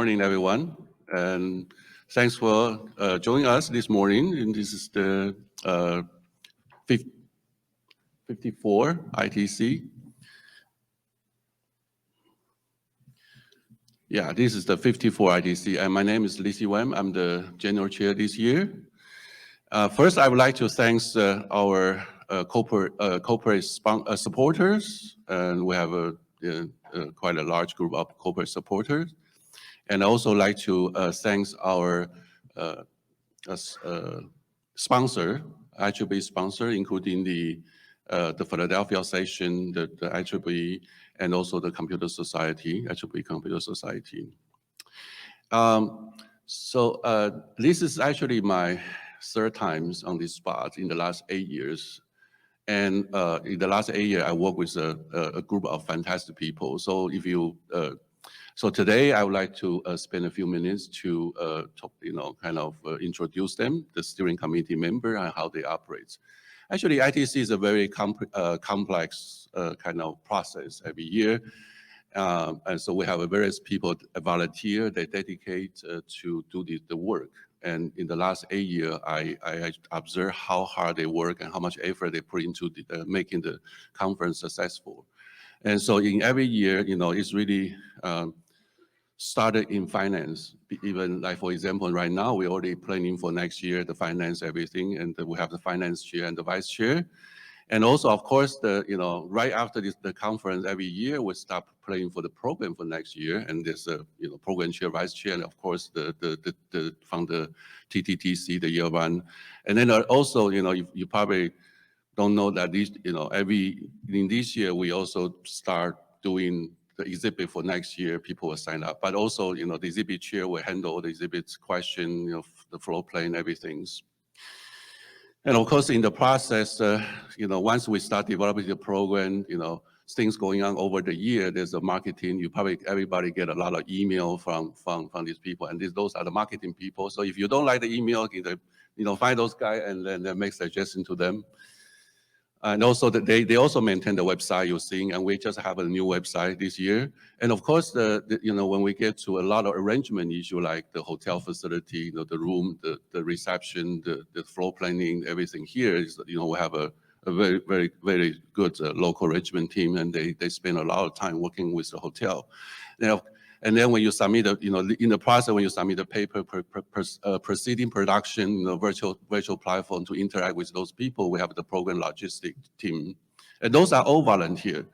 morning, everyone, and thanks for joining us this morning. And this is the 54 ITC. Yeah, this is the 54 ITC, and my name is Wang. I'm the general chair this year. First, I would like to thank our corporate supporters, and we have quite a large group of corporate supporters. And I also like to thank our sponsor, IEEE sponsor, including the Philadelphia session, the IEEE, and also the Computer Society, IEEE Computer Society. This is actually my third time on this spot in the last 8 years. And in the last 8 years, I worked with a group of fantastic people. So if you, so today I would like to spend a few minutes to talk, introduce them, the steering committee member, and how they operate. Actually, ITC is a very complex kind of process every year. And so we have various people volunteer, they dedicate to do the work. And in the last 8 years, I observed how hard they work and how much effort they put into making the conference successful. And so in every year, it's really started in finance. Even like, for example, right now, we're already planning for next year, the finance, everything, and we have the finance chair and the vice chair. And also, of course, right after the conference every year, we start planning for the program for next year. And there's a program chair, vice chair, and of course from the TTTC, the Yervant. And then also, you probably don't know that in this year we also start doing the exhibit for next year. People will sign up, but also the exhibit chair will handle the exhibit's question, the floor plan, everything. And of course, in the process, once we start developing the program, things going on over the year, there's a marketing, everybody get a lot of email from these people, and those are the marketing people. So if you don't like the email, find those guys and then make suggestions to them. And also they also maintain the website you're seeing, and we just have a new website this year. And of course, when we get to a lot of arrangement issue like the hotel facility, the room, the reception, the floor planning, everything here is, we have a very, very, very good local arrangement team, and they spend a lot of time working with the hotel. And then when you submit, in the process, when you submit the paper, proceeding production, virtual platform to interact with those people, we have the program logistics team. And those are all volunteer.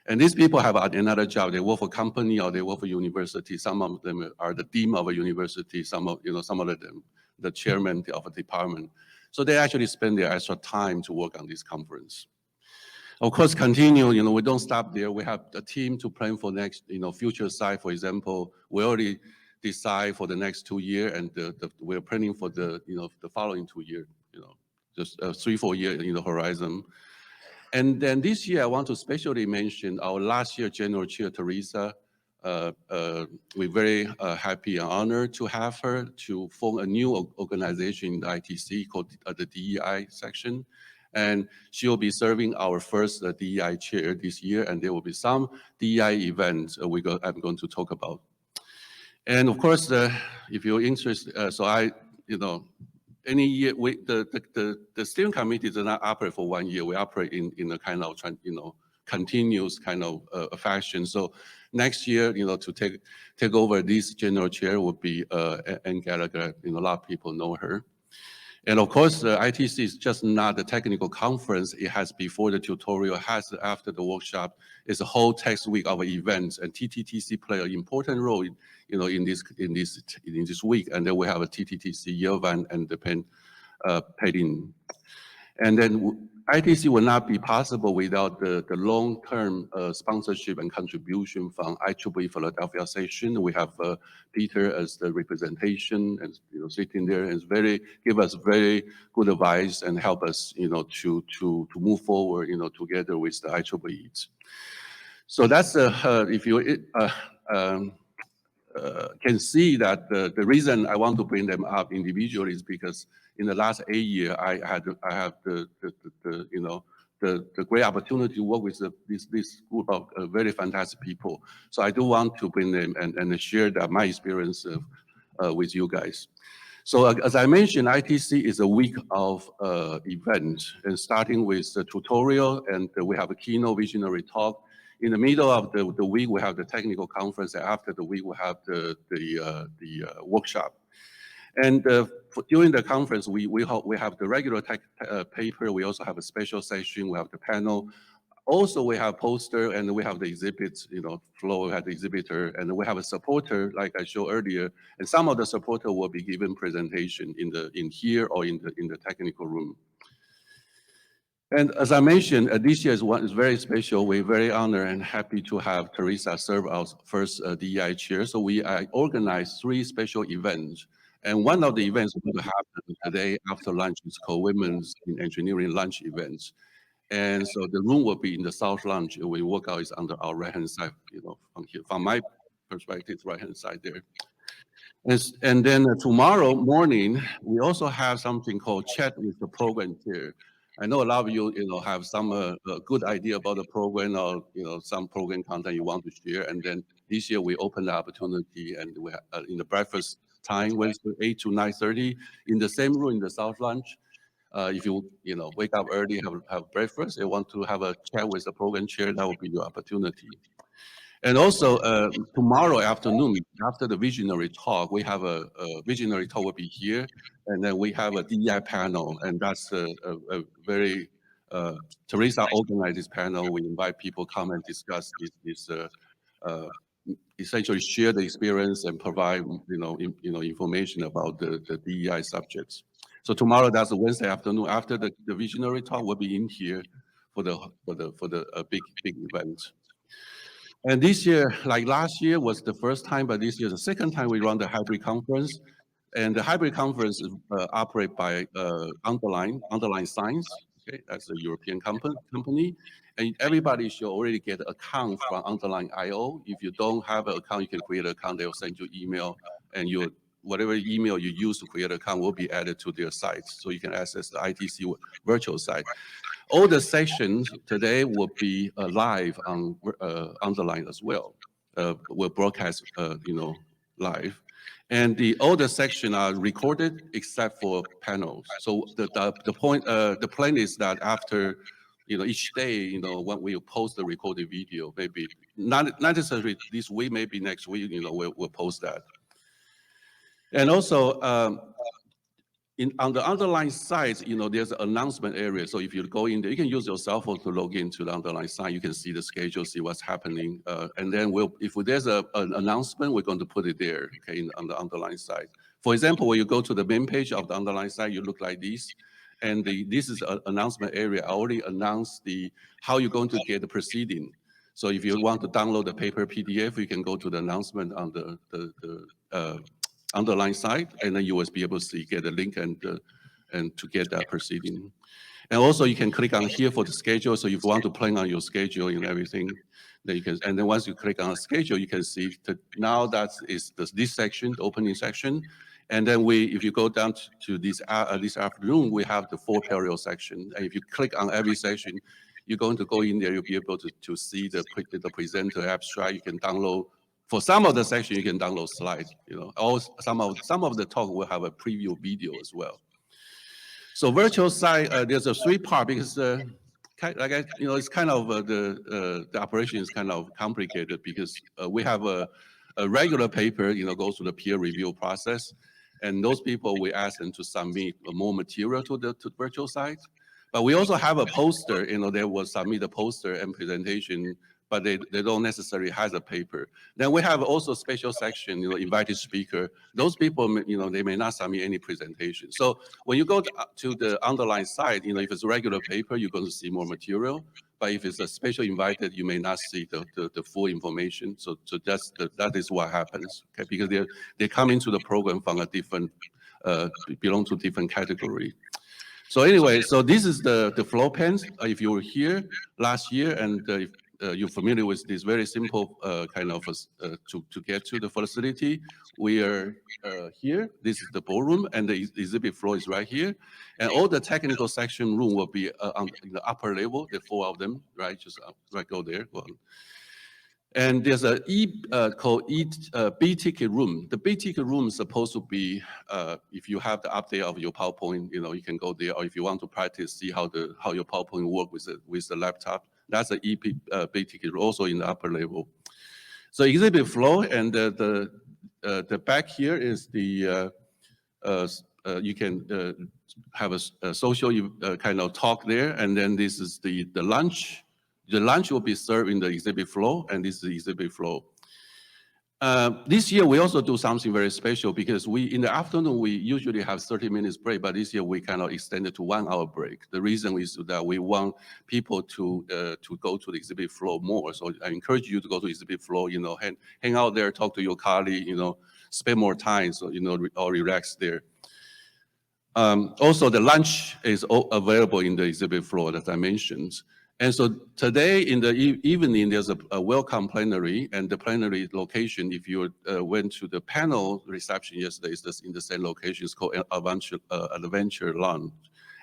And these people have another job. They work for company or they work for university. Some of them are the dean of a university. Some of them, the chairman of a department. So they actually spend their extra time to work on this conference. Of course, continue, we don't stop there. We have a team to plan for next, future site. For example, we already decide for the next 2 years, and we're planning for the following 2 years, just 3-4 years in the horizon. And then this year, I want to especially mention our last year general chair, Teresa. We're very happy and honored to have her to form a new organization in the ITC called the DEI section. And she will be serving our first DEI chair this year, and there will be some DEI events I'm going to talk about. And of course, if you're interested, any year the steering committee does not operate for 1 year. We operate in a kind of continuous kind of fashion. So next year, to take over this general chair would be Ann Gallagher. A lot of people know her. And of course, the ITC is just not the technical conference. It has before the tutorial, has after the workshop. It's a whole text week of events, and TTTC play an important role in this week. And then we have a TTTC Yervant and the Papadimitriou. And then ITC will not be possible without the long-term sponsorship and contribution from IEEE Philadelphia session. We have Peter as the representation, and sitting there, and give us very good advice and help us, to move forward, together with the IEEE. So that's if you can see that the reason I want to bring them up individually is because in the last 8 years, I have the great opportunity to work with this group of very fantastic people. So I do want to bring them and share my experience with you guys. So as I mentioned, ITC is a week of events, and starting with the tutorial, and we have a keynote visionary talk. In the middle of the week, we have the technical conference, and after the week, we have the workshop. And during the conference, we have the regular tech paper. We also have a special session. We have the panel. Also, we have poster, and we have the exhibits, flow, we have the exhibitor, and we have a supporter, like I showed earlier, and some of the supporter will be given presentation in here or in the technical room. And as I mentioned, this year is very special. We're very honored and happy to have Teresa serve as first DEI chair. So we organized 3 special events. And one of the events will happen today after lunch is called Women's in Engineering Lunch Events. And so the room will be in the South Lounge. We workout is under our right-hand side, from here. From my perspective, right-hand side there. And then tomorrow morning, we also have something called Chat with the Program Chair. I know a lot of you, have some good idea about the program or, some program content you want to share. And then this year we open the opportunity, and we have, in the breakfast time, Wednesday 8 to 9:30, in the same room in the South Lounge. If you, wake up early, have breakfast, and want to have a chat with the program chair, that will be your opportunity. And also tomorrow afternoon, after the visionary talk, we have a visionary talk will be here, and then we have a DEI panel, and that's a very, Teresa organized this panel. We invite people come and discuss this essentially share the experience and provide, information about the DEI subjects. So tomorrow, that's a Wednesday afternoon. After the visionary talk, we'll be in here for the big event. And this year, like last year was the first time, but this year the second time we run the hybrid conference. And the hybrid conference is operated by Underline Science. Okay, that's a European company. And everybody should already get an account from Underline.io. If you don't have an account, you can create an account. They'll send you email, and whatever email you use to create an account will be added to their sites, so you can access the ITC virtual site. All the sessions today will be live on Underline as well. We'll broadcast, live. And all the sections are recorded except for panels. So the plan is that after, each day, when we post the recorded video, maybe not necessarily this week, maybe next week, we'll post that. And also, on the Underline site, there's an announcement area. So if you go in there, you can use your cell phone to log into the Underline site. You can see the schedule, see what's happening. And then if there's an announcement, we're going to put it there, okay, on the Underline site. For example, when you go to the main page of the Underline site, you look like this. And this is an announcement area. I already announced how you're going to get the proceeding. So if you want to download the paper PDF, you can go to the announcement on the Underline site, and then you will be able to get a link and to get that proceeding. And also you can click on here for the schedule. So if you want to plan on your schedule and everything, then you can. And then once you click on the schedule, you can see that now this section, the opening section. And then if you go down to this afternoon, we have the 4 parallel section. And if you click on every section, you're going to go in there. You'll be able to see the presenter abstract. You can download. For some of the section, you can download slides. Some of the talk will have a preview video as well. So virtual site, there's a 3-part because, it's kind of the operation is kind of complicated because we have a regular paper, goes through the peer review process, and those people we ask them to submit more material to the virtual site. But we also have a poster. They will submit a poster and presentation, but they don't necessarily have a paper. Then we have also a special section, invited speaker. Those people, they may not submit any presentation. So when you go to the Underline site, if it's a regular paper, you're going to see more material. But if it's a special invited, you may not see the full information. So that is what happens, okay? Because they come into the program from a different, belong to different category. So anyway, so this is the floor plans. If you were here last year, and you're familiar with this very simple kind of to get to the facility. We are here. This is the ballroom, and the exhibit floor is right here. And all the technical section room will be in the upper level, the 4 of them, right? Just right, go there. Go on. And there's a called B ticket room. The B ticket room is supposed to be, if you have the update of your PowerPoint, you can go there. Or if you want to practice, see how your PowerPoint work with the laptop. That's a B ticket also in the upper level. So exhibit floor, and the back here is the you can have a social kind of talk there, and then this is the lunch. The lunch will be served in the exhibit floor, and this is the exhibit floor. This year, we also do something very special because in the afternoon, we usually have 30 minutes break, but this year we kind of extended to 1 hour break. The reason is that we want people to go to the exhibit floor more. So I encourage you to go to exhibit floor, hang out there, talk to your colleague, spend more time, so, or relax there. Also, the lunch is available in the exhibit floor, as I mentioned. And so today in the evening, there's a welcome plenary, and the plenary location, if you went to the panel reception yesterday, is in the same location. It's called Adventure Lounge.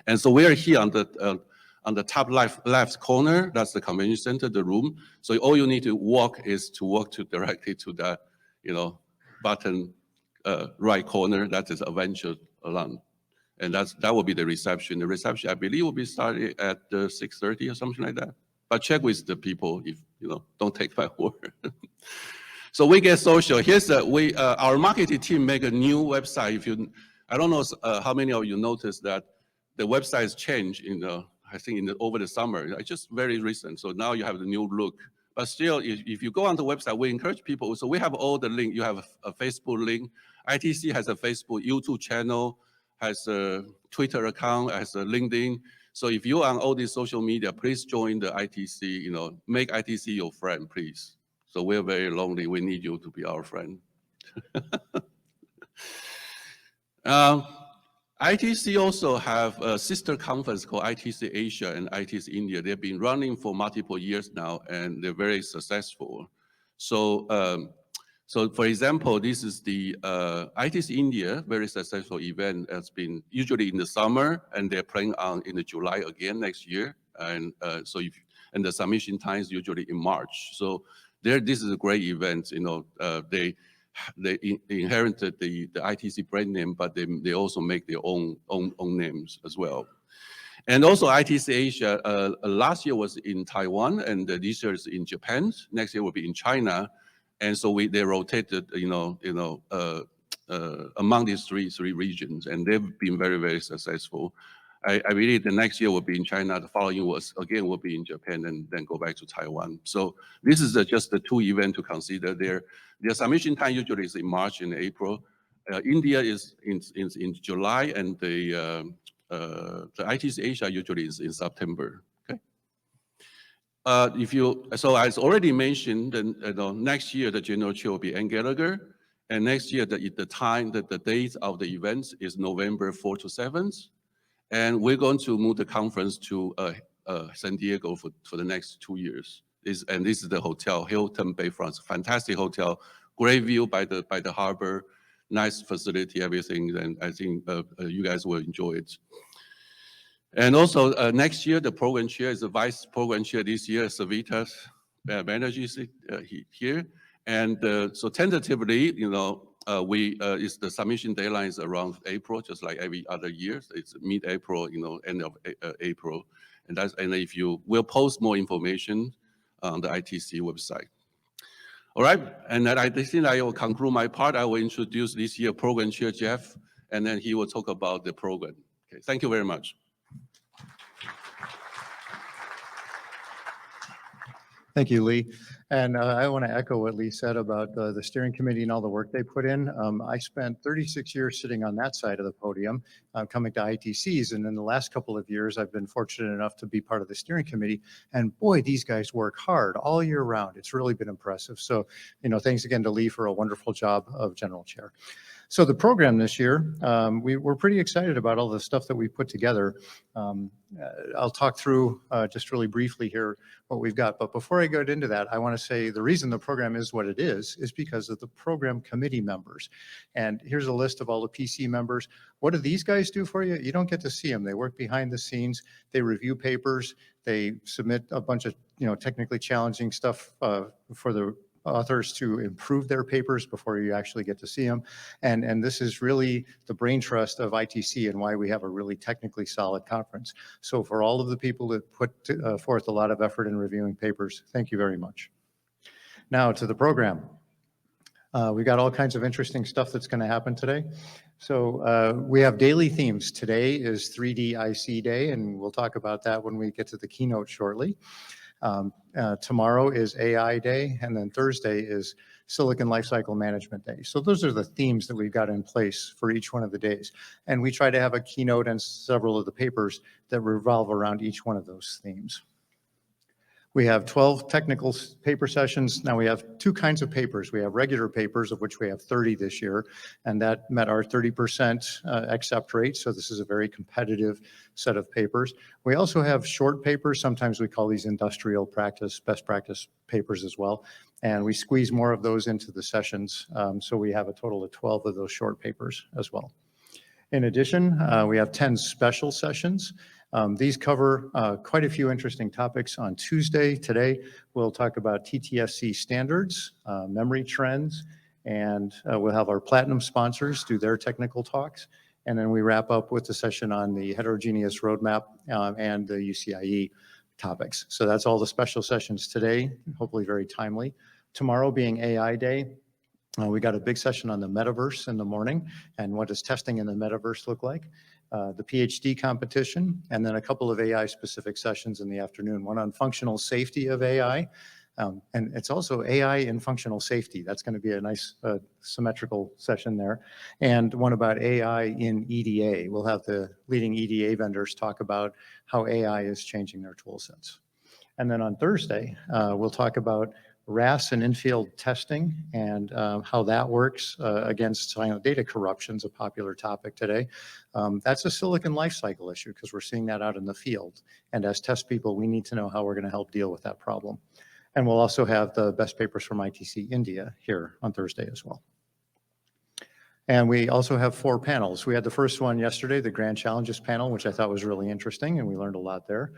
And so we are here on the top left corner. That's the convention center, the room. So all you need to walk directly to that, bottom right corner. That is Adventure Lounge. And that will be the reception. The reception, I believe, will be starting at 6:30 or something like that. But check with the people if, don't take my word. So we get social. Here's our marketing team make a new website. I don't know how many of you noticed that the website has changed I think over the summer. It's just very recent. So now you have the new look. But still, if you go on the website, we encourage people. So we have all the link. You have a Facebook link. ITC has a Facebook, YouTube channel, has a Twitter account, has a LinkedIn. So if you're on all these social media, please join the ITC, make ITC your friend, please. So we're very lonely. We need you to be our friend. ITC also have a sister conference called ITC Asia and ITC India. They've been running for multiple years now, and they're very successful. So for example, this is the ITC India, very successful event. Has been usually in the summer, and they're planning on in July again next year. And and the submission time is usually in March. So this is a great event. They inherited the ITC brand name, but they also make their own names as well. And also ITC Asia, last year was in Taiwan, and this year is in Japan. Next year will be in China. And so they rotated, among these three regions, and they've been very, very successful. I believe the next year will be in China. The following will be in Japan, and then go back to Taiwan. So this is just the 2 events to consider. Their submission time usually is in March and April. India is in July, and the ITC Asia usually is in September. So as already mentioned, next year the general chair will be Ann Gallagher, and next year the date of the events is November 4th to 7th, and we're going to move the conference to San Diego for the next 2 years. And this is the hotel, Hilton Bayfront, fantastic hotel, great view by the harbor, nice facility, everything, and I think you guys will enjoy it. And also next year, the program chair is the vice program chair this year, Savita Banerjee here. And so tentatively, is the submission deadline is around April, just like every other year. So it's mid-April, end of April. And if you will post more information on the ITC website. All right, and then I think I will conclude my part. I will introduce this year program chair, Jeff, and then he will talk about the program. Okay, thank you very much. Thank you, Lee. And I want to echo what Lee said about the steering committee and all the work they put in. I spent 36 years sitting on that side of the podium, coming to ITCs. And in the last couple of years, I've been fortunate enough to be part of the steering committee. And boy, these guys work hard all year round. It's really been impressive. So, thanks again to Lee for a wonderful job of general chair. So the program this year, we're pretty excited about all the stuff that we put together. I'll talk through just really briefly here what we've got. But before I get into that, I want to say the reason the program is what it is because of the program committee members. And here's a list of all the PC members. What do these guys do for you? You don't get to see them. They work behind the scenes. They review papers. They submit a bunch of technically challenging stuff for the authors to improve their papers before you actually get to see them. And this is really the brain trust of ITC and why we have a really technically solid conference. So for all of the people that put forth a lot of effort in reviewing papers, thank you very much. Now to the program. We got all kinds of interesting stuff that's going to happen today. So we have daily themes. Today is 3D IC Day, and we'll talk about that when we get to the keynote shortly. Tomorrow is AI Day, and then Thursday is Silicon Lifecycle Management Day. So those are the themes that we've got in place for each one of the days. And we try to have a keynote and several of the papers that revolve around each one of those themes. We have 12 technical paper sessions. Now we have two kinds of papers. We have regular papers, of which we have 30 this year, and that met our 30% accept rate. So this is a very competitive set of papers. We also have short papers. Sometimes we call these industrial practice, best practice papers as well. And we squeeze more of those into the sessions. So we have a total of 12 of those short papers as well. In addition, we have 10 special sessions. These cover quite a few interesting topics. On Tuesday, today, we'll talk about TTSC standards, memory trends, and we'll have our platinum sponsors do their technical talks. And then we wrap up with the session on the heterogeneous roadmap and the UCIe topics. So that's all the special sessions today, hopefully very timely. Tomorrow being AI Day, we got a big session on the metaverse in the morning and what does testing in the metaverse look like. The PhD competition, and then a couple of AI-specific sessions in the afternoon, one on functional safety of AI, and it's also AI in functional safety. That's going to be a nice symmetrical session there, and one about AI in EDA. We'll have the leading EDA vendors talk about how AI is changing their tool sets. And then on Thursday, we'll talk about RAS and in-field testing and how that works against silent data corruption is a popular topic today. That's a silicon lifecycle issue because we're seeing that out in the field. And as test people, we need to know how we're going to help deal with that problem. And we'll also have the best papers from ITC India here on Thursday as well. And we also have 4 panels. We had the first one yesterday, the Grand Challenges panel, which I thought was really interesting, and we learned a lot there.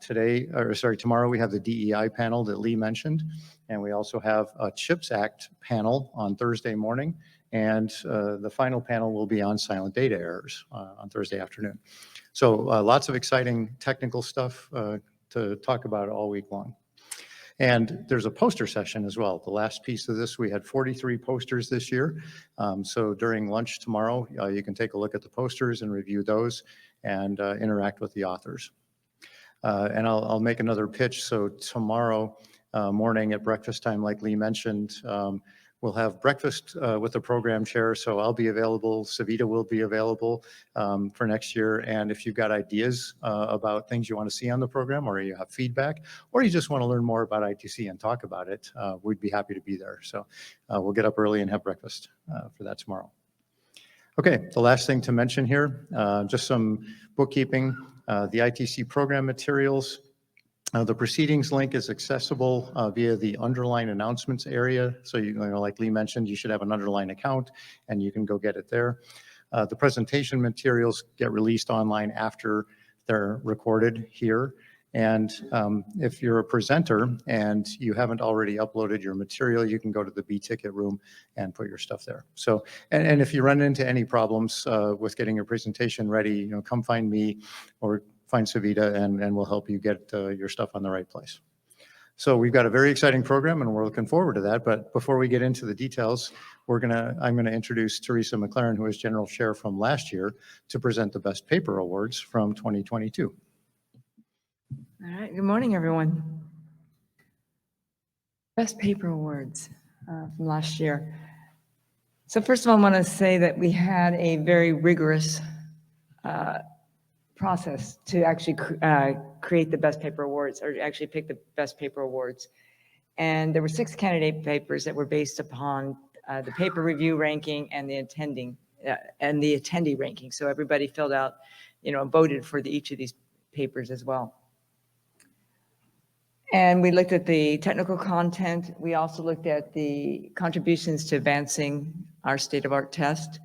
Tomorrow we have the DEI panel that Lee mentioned, and we also have a CHIPS Act panel on Thursday morning, and the final panel will be on silent data errors on Thursday afternoon. So lots of exciting technical stuff to talk about all week long. And there's a poster session as well. The last piece of this, we had 43 posters this year. So during lunch tomorrow, you can take a look at the posters and review those and interact with the authors. And I'll make another pitch. So tomorrow morning at breakfast time, like Lee mentioned, we'll have breakfast with the program chair. So I'll be available. Savita will be available for next year. And if you've got ideas about things you want to see on the program, or you have feedback, or you just want to learn more about ITC and talk about it, we'd be happy to be there. So we'll get up early and have breakfast for that tomorrow. Okay, the last thing to mention here, just some bookkeeping. The ITC program materials. The proceedings link is accessible via the underline announcements area. So like Lee mentioned, you should have an underline account and you can go get it there. The presentation materials get released online after they're recorded here. And if you're a presenter and you haven't already uploaded your material, you can go to the B-Ticket room and put your stuff there. So, and if you run into any problems with getting your presentation ready, come find me or find Savita and we'll help you get your stuff on the right place. So we've got a very exciting program and we're looking forward to that. But before we get into the details, I'm gonna introduce Teresa McLaurin, who is General Chair from last year, to present the Best Paper Awards from 2022. All right, good morning, everyone. Best Paper Awards from last year. So first of all, I want to say that we had a very rigorous process to actually create the Best Paper Awards, or actually pick the Best Paper Awards. And there were 6 candidate papers that were based upon the paper review ranking and the attendee ranking. So everybody filled out, voted for each of these papers as well. And we looked at the technical content. We also looked at the contributions to advancing our state-of-art test,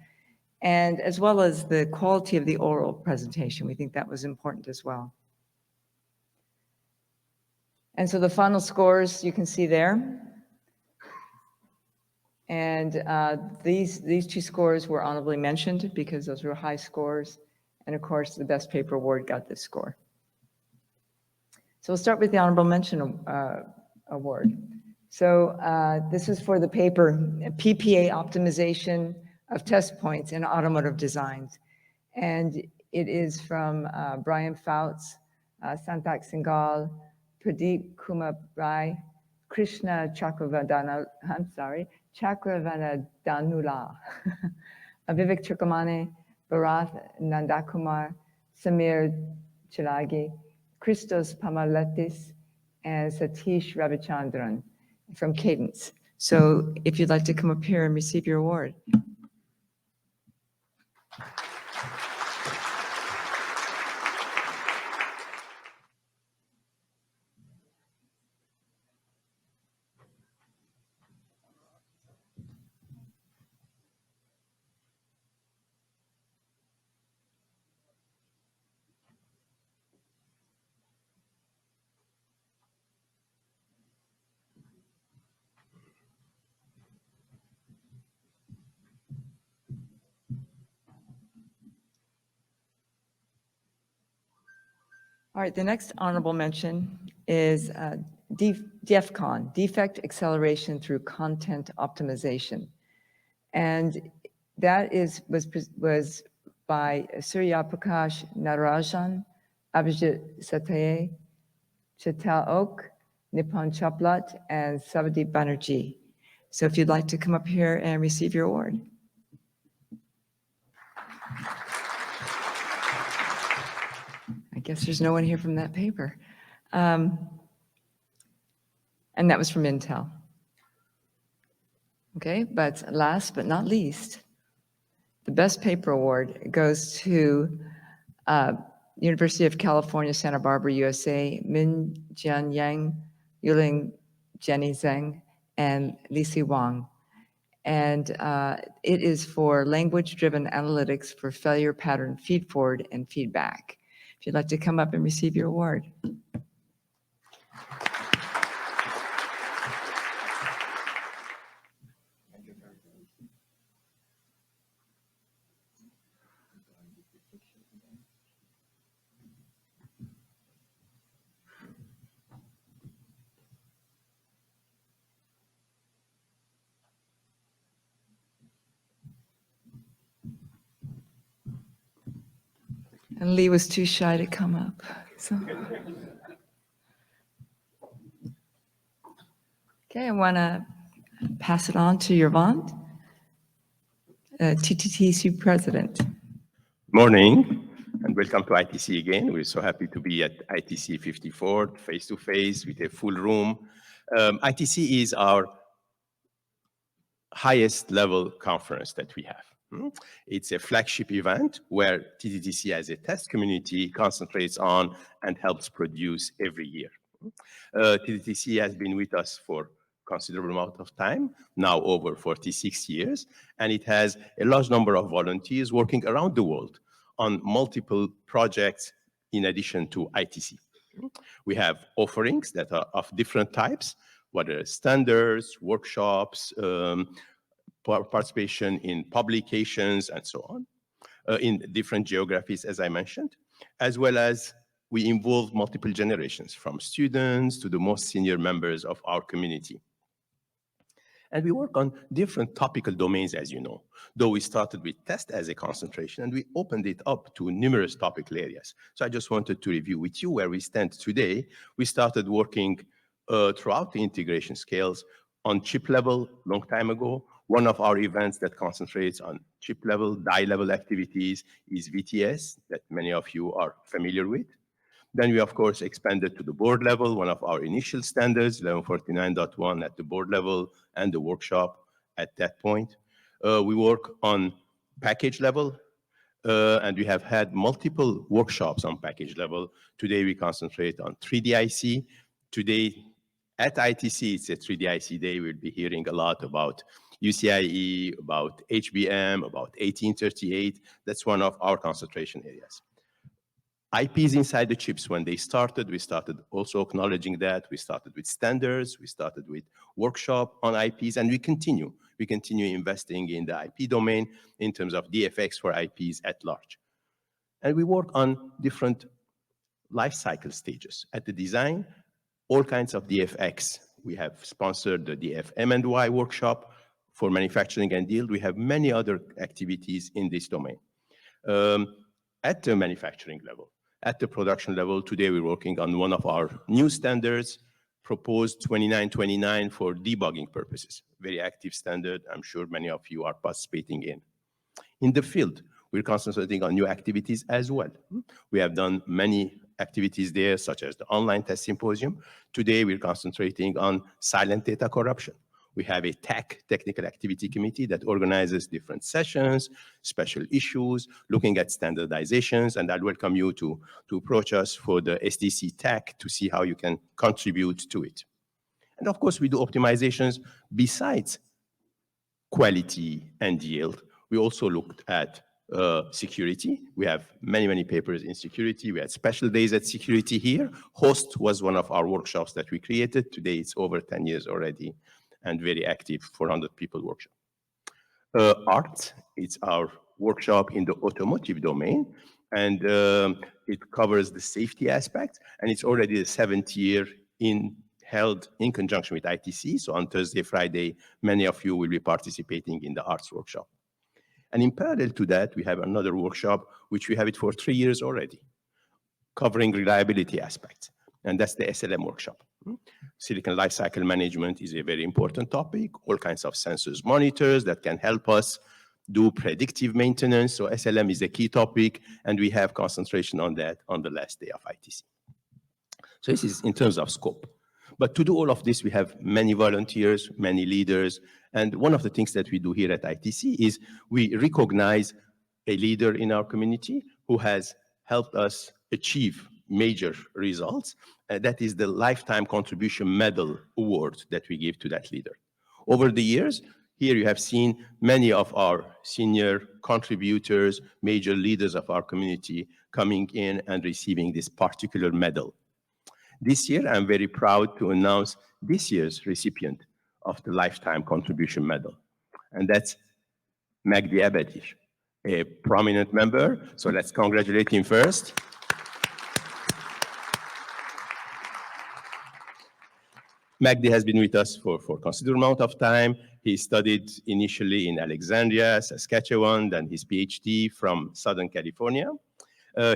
and as well as the quality of the oral presentation. We think that was important as well. And so the final scores you can see there. And these two scores were honorably mentioned because those were high scores. And of course, the best paper award got this score. So we'll start with the honorable mention award. So this is for the paper PPA optimization of test points in automotive designs. And it is from Brian Fouts, Santak Singhal, Pradeep Kumar Rai, Krishna Chakravandanula, Vivek Chukwamane, Bharath Nandakumar, Samir Chilagi, Christos Pamaletis, and Satish Ravichandran from Cadence. So if you'd like to come up here and receive your award. All right, the next honorable mention is DEFCON, Defect Acceleration Through Content Optimization. And that was by Surya Prakash Narajan, Abhijit Sataye, Chital Oak, Nippon Chaplat, and Savadip Banerjee. So if you'd like to come up here and receive your award. I guess there's no one here from that paper. And that was from Intel. Okay, but last but not least, the best paper award goes to University of California, Santa Barbara, USA, Min Jian Yang, Yueling Jenny Zeng, and Lisi Wang. And it is for language-driven analytics for failure pattern feedforward and feedback. If you'd like to come up and receive your award. And Lee was too shy to come up. So. Okay, I want to pass it on to Yervant, TTTC President. Morning, and welcome to ITC again. We're so happy to be at ITC 54, face-to-face with a full room. ITC is our highest level conference that we have. It's a flagship event where TTTC as a test community concentrates on and helps produce every year. TTTC has been with us for considerable amount of time, now over 46 years, and it has a large number of volunteers working around the world on multiple projects in addition to ITC. We have offerings that are of different types, whether standards, workshops, participation in publications, and so on, in different geographies, as I mentioned, as well as we involve multiple generations, from students to the most senior members of our community. And we work on different topical domains, as you know, though we started with test as a concentration, and we opened it up to numerous topical areas. So I just wanted to review with you where we stand today. We started working throughout the integration scales on chip level long time ago. One of our events that concentrates on chip level, die level activities is VTS, that many of you are familiar with. Then we, of course, expanded to the board level, one of our initial standards, 1149.1 at the board level, and the workshop at that point. We work on package level, and we have had multiple workshops on package level. Today we concentrate on 3D-IC. Today at ITC, it's a 3D-IC day. We'll be hearing a lot about UCIe, about HBM, about 1838. That's one of our concentration areas. IPs inside the chips, when they started, we started also acknowledging that. We started with standards, we started with workshop on IPs, and we continue. We continue investing in the IP domain in terms of DFX for IPs at large. And we work on different life cycle stages. At the design, all kinds of DFX. We have sponsored the DF-M&Y workshop for manufacturing and yield. We have many other activities in this domain. At the manufacturing level, at the production level, today we're working on one of our new standards, proposed 2929 for debugging purposes. Very active standard, I'm sure many of you are participating in. In the field, we're concentrating on new activities as well. We have done many activities there, such as the online test symposium. Today, we're concentrating on silent data corruption. We have a TAC, Technical Activity Committee, that organizes different sessions, special issues, looking at standardizations, and I'd welcome you to approach us for the SDC TAC to see how you can contribute to it. And of course, we do optimizations besides quality and yield. We also looked at security. We have many, many papers in security. We had special days at security here. HOST was one of our workshops that we created. Today, it's over 10 years already, and very active 400 people workshop. ART, it's our workshop in the automotive domain, and it covers the safety aspect, and it's already the 7th year held in conjunction with ITC. So on Thursday, Friday, many of you will be participating in the ARTS workshop. And in parallel to that, we have another workshop, which we have it for 3 years already, covering reliability aspects, and that's the SLM workshop. Silicon lifecycle management is a very important topic, all kinds of sensors monitors that can help us do predictive maintenance. So SLM is a key topic, and we have concentration on that on the last day of ITC. So this is in terms of scope. But to do all of this, we have many volunteers, many leaders, and one of the things that we do here at ITC is we recognize a leader in our community who has helped us achieve major results. That is the Lifetime Contribution Medal Award that we give to that leader. Over the years, here you have seen many of our senior contributors, major leaders of our community coming in and receiving this particular medal. This year, I'm very proud to announce this year's recipient of the Lifetime Contribution Medal, and that's Magdy Abadir, a prominent member. So let's congratulate him first. Magdy has been with us for a considerable amount of time. He studied initially in Alexandria, Saskatchewan, then his PhD from Southern California.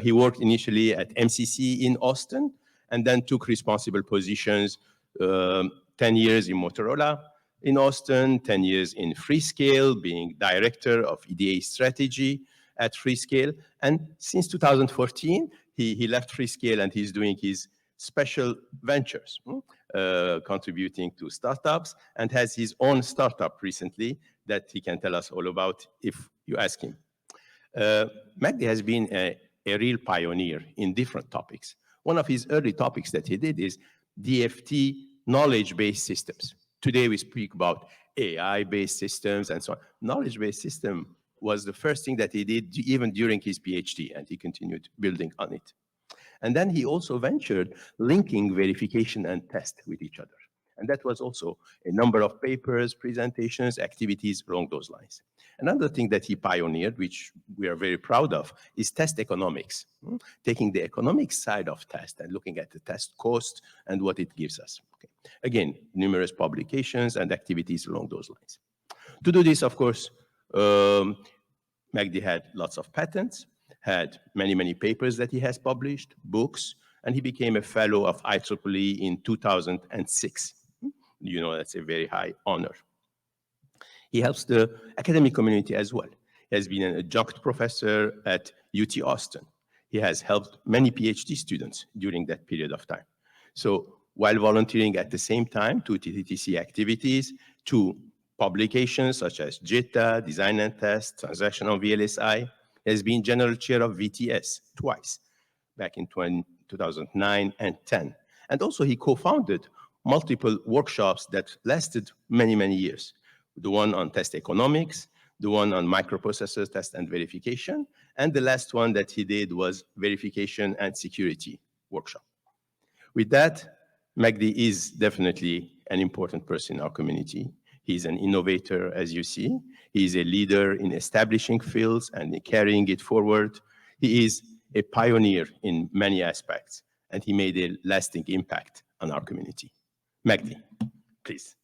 He worked initially at MCC in Austin, and then took responsible positions, 10 years in Motorola in Austin, 10 years in Freescale, being director of EDA strategy at Freescale. And since 2014, he left Freescale and he's doing his special ventures, contributing to startups, and has his own startup recently that he can tell us all about if you ask him. Magdy has been a real pioneer in different topics. One of his early topics that he did is DFT knowledge-based systems. Today we speak about AI-based systems and so on. Knowledge-based system was the first thing that he did even during his PhD, and he continued building on it. And then he also ventured linking verification and test with each other. And that was also a number of papers, presentations, activities along those lines. Another thing that he pioneered, which we are very proud of, is test economics. Taking the economic side of test and looking at the test cost and what it gives us. Okay. Again, numerous publications and activities along those lines. To do this, of course, Magdy had lots of patents, had many, many papers that he has published, books, and he became a fellow of IEEE in 2006. You know, that's a very high honor. He helps the academic community as well. He has been an adjunct professor at UT Austin. He has helped many PhD students during that period of time. So while volunteering at the same time to TTTC activities, to publications such as JITA, Design and Test, Transactional VLSI. He has been general chair of VTS twice, back in 2009 and 10. And also he co-founded multiple workshops that lasted many, many years. The one on test economics, the one on microprocessors test and verification, and the last one that he did was verification and security workshop. With that, Magdy is definitely an important person in our community. He's an innovator, as you see. He's a leader in establishing fields and in carrying it forward. He is a pioneer in many aspects, and he made a lasting impact on our community. Magdy, please.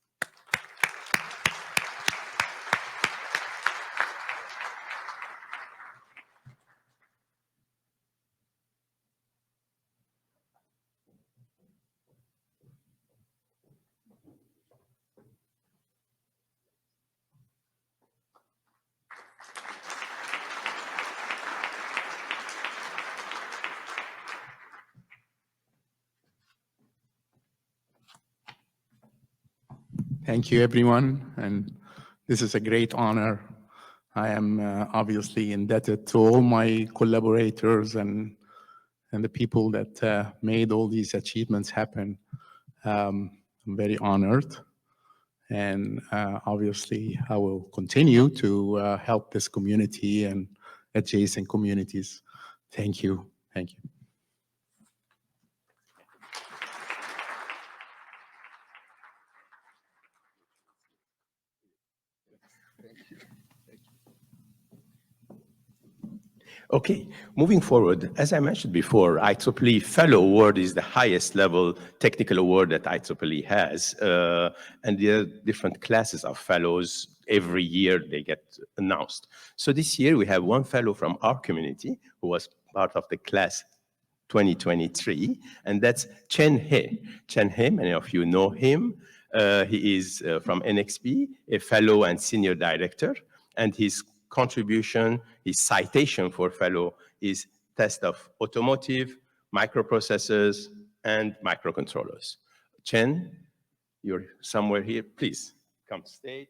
Thank you, everyone, and this is a great honor. I am obviously indebted to all my collaborators and the people that made all these achievements happen. I'm very honored, and obviously I will continue to help this community and adjacent communities. Thank you. Thank you. Okay, moving forward, as I mentioned before, IEEE Fellow Award is the highest level technical award that IEEE has. And there are different classes of fellows. Every year they get announced. So this year we have one fellow from our community who was part of the class 2023, and that's Chen He. Chen He, many of you know him. He is from NXP, a fellow and senior director, and his contribution, his citation for fellow is test of automotive, microprocessors, and microcontrollers. Chen, you're somewhere here. Please come to stage.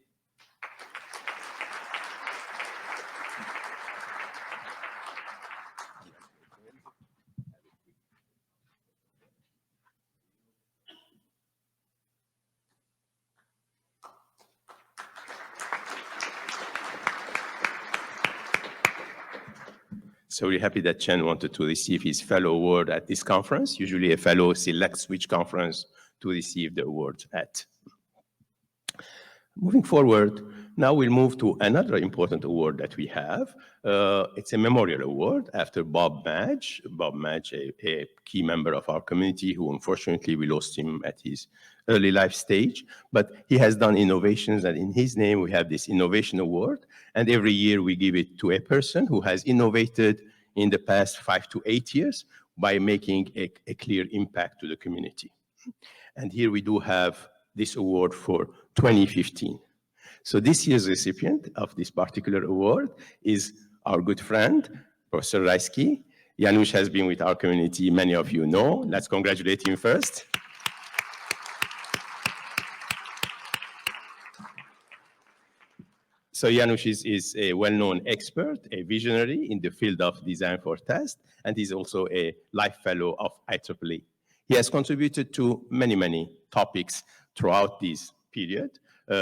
So we're happy that Chen wanted to receive his fellow award at this conference. Usually a fellow selects which conference to receive the award at. Moving forward, now we'll move to another important award that we have. It's a memorial award after Bob Madge. Bob Madge, a key member of our community who unfortunately we lost him at his early life stage, but he has done innovations, and in his name we have this innovation award, and every year we give it to a person who has innovated in the past 5 to 8 years by making a clear impact to the community. And here we do have this award for 2015. So this year's recipient of this particular award is our good friend, Professor Rajski. Janusz has been with our community, many of you know. Let's congratulate him first. So Janusz is a well-known expert, a visionary in the field of design for test, and he's also a life fellow of IEEE. He has contributed to many, many topics throughout this period.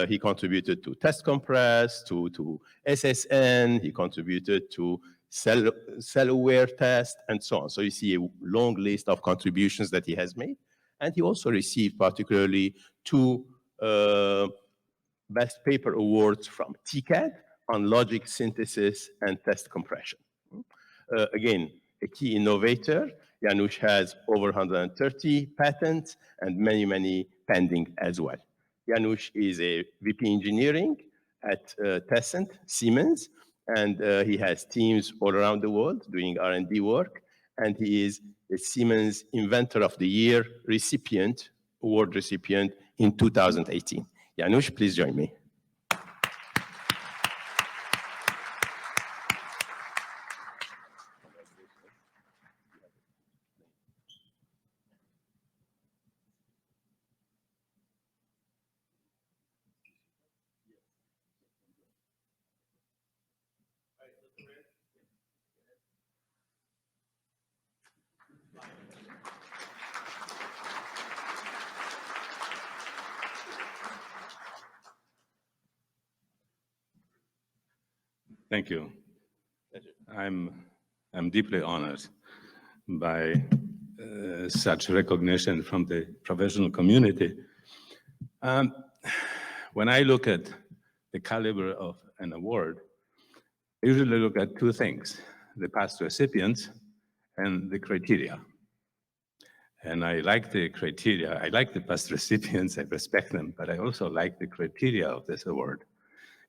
He contributed to test compress, to SSN, he contributed to cell-aware test, and so on. So you see a long list of contributions that he has made. And he also received particularly 2 Best Paper Awards from TCAD on logic synthesis and test compression. Again, a key innovator. Janusz has over 130 patents and many, many pending as well. Janusz is a VP engineering at Tessent, Siemens, and he has teams all around the world doing R&D work, and he is the Siemens Inventor of the Year recipient, award recipient in 2018. Janusz, please join me. Thank you. I'm deeply honored by such recognition from the professional community. When I look at the caliber of an award, I usually look at two things: the past recipients and the criteria. And I like the criteria. I like the past recipients, I respect them, but I also like the criteria of this award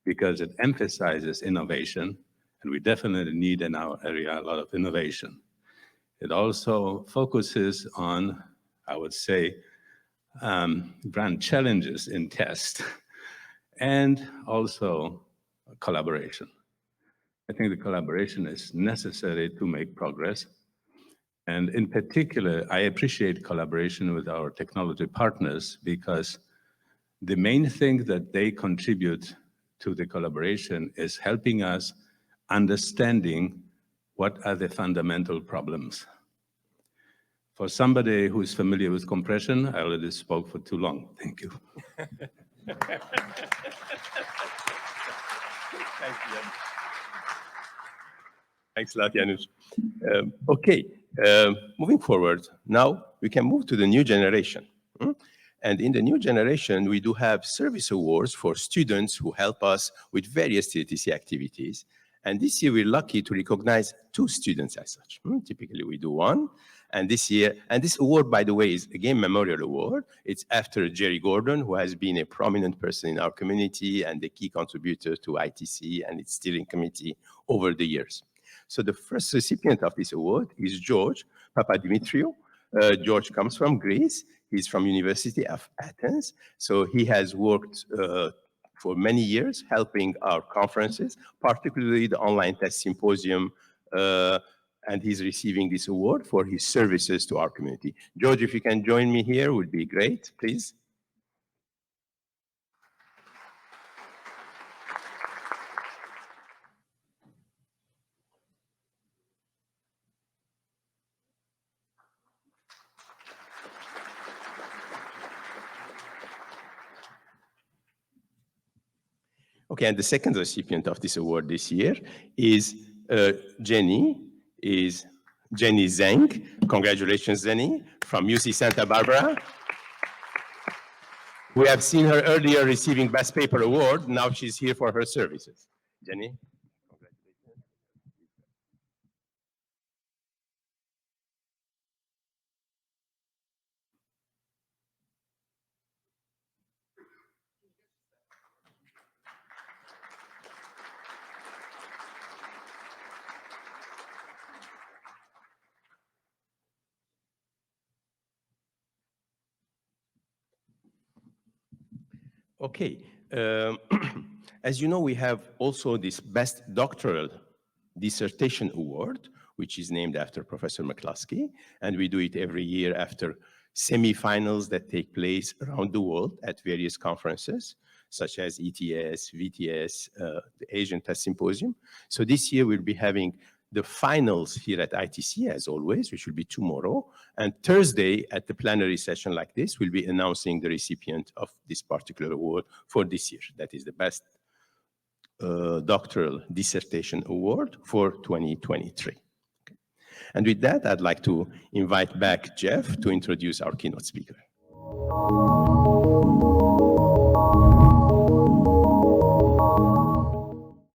because it emphasizes innovation, and we definitely need in our area a lot of innovation. It also focuses on, I would say, grand challenges in test and also collaboration. I think the collaboration is necessary to make progress. And in particular, I appreciate collaboration with our technology partners because the main thing that they contribute to the collaboration is helping us understanding what are the fundamental problems. For somebody who is familiar with compression, I already spoke for too long. Thank you. Thanks a lot, Janusz. Okay, moving forward, now we can move to the new generation. And in the new generation, we do have service awards for students who help us with various TTTC activities. And this year, we're lucky to recognize 2 students as such. Typically, we do one. And this year, and this award, by the way, is again Memorial Award. It's after Jerry Gordon, who has been a prominent person in our community and a key contributor to ITC and its steering committee over the years. So the first recipient of this award is George Papadimitriou. George comes from Greece. He's from University of Athens. So he has worked for many years helping our conferences, particularly the online test symposium, and he's receiving this award for his services to our community. George, if you can join me here, would be great, please. Okay, and the second recipient of this award this year is Jenny Zeng. Congratulations, Jenny, from UC Santa Barbara. We have seen her earlier receiving Best Paper Award. Now she's here for her services. Jenny, congratulations. Okay, as you know, we have also this Best Doctoral Dissertation Award, which is named after Professor McCluskey, and we do it every year after semifinals that take place around the world at various conferences, such as ETS, VTS, the Asian Test Symposium. So this year we'll be having the finals here at ITC, as always, which will be tomorrow. And Thursday, at the plenary session like this, we'll be announcing the recipient of this particular award for this year. That is the Best Doctoral Dissertation Award for 2023. Okay. And with that, I'd like to invite back Jeff to introduce our keynote speaker.